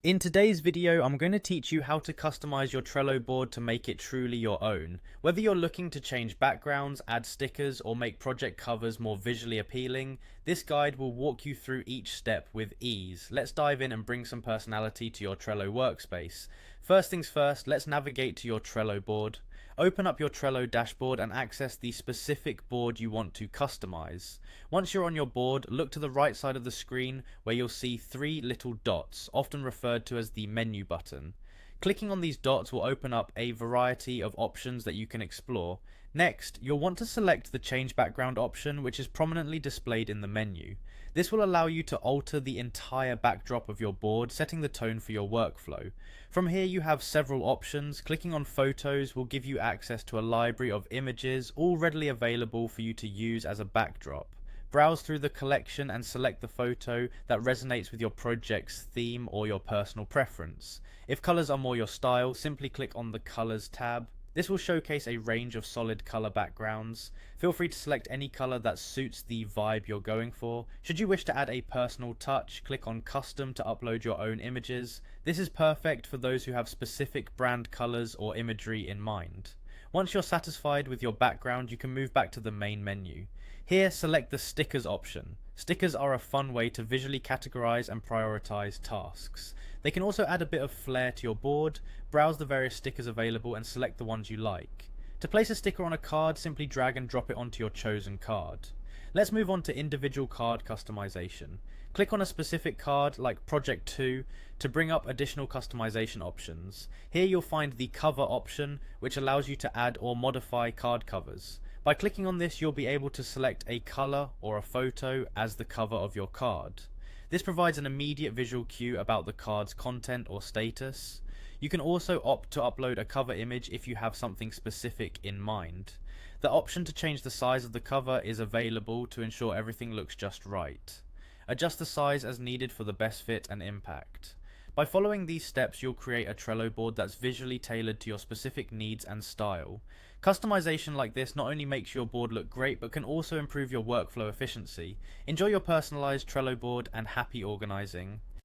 In today's video, I'm going to teach you how to customize your Trello board to make it truly your own. Whether you're looking to change backgrounds, add stickers, or make project covers more visually appealing, this guide will walk you through each step with ease. Let's dive in and bring some personality to your Trello workspace. First things first, let's navigate to your Trello board. Open up your Trello dashboard and access the specific board you want to customize. Once you're on your board, look to the right side of the screen where you'll see three little dots, often referred to as the menu button. Clicking on these dots will open up a variety of options that you can explore. Next, you'll want to select the change background option, which is prominently displayed in the menu. This will allow you to alter the entire backdrop of your board, setting the tone for your workflow. From here you have several options. Clicking on photos will give you access to a library of images, all readily available for you to use as a backdrop. Browse through the collection and select the photo that resonates with your project's theme or your personal preference. If colors are more your style, simply click on the Colors tab. This will showcase a range of solid color backgrounds. Feel free to select any color that suits the vibe you're going for. Should you wish to add a personal touch, click on Custom to upload your own images. This is perfect for those who have specific brand colors or imagery in mind. Once you're satisfied with your background, you can move back to the main menu. Here, select the Stickers option. Stickers are a fun way to visually categorize and prioritize tasks. They can also add a bit of flair to your board. Browse the various stickers available and select the ones you like. To place a sticker on a card, simply drag and drop it onto your chosen card. Let's move on to individual card customization. Click on a specific card like Project 2 to bring up additional customization options. Here you'll find the cover option, which allows you to add or modify card covers. By clicking on this, you'll be able to select a color or a photo as the cover of your card. This provides an immediate visual cue about the card's content or status. You can also opt to upload a cover image if you have something specific in mind. The option to change the size of the cover is available to ensure everything looks just right. Adjust the size as needed for the best fit and impact. By following these steps, you'll create a Trello board that's visually tailored to your specific needs and style. Customization like this not only makes your board look great, but can also improve your workflow efficiency. Enjoy your personalized Trello board and happy organizing.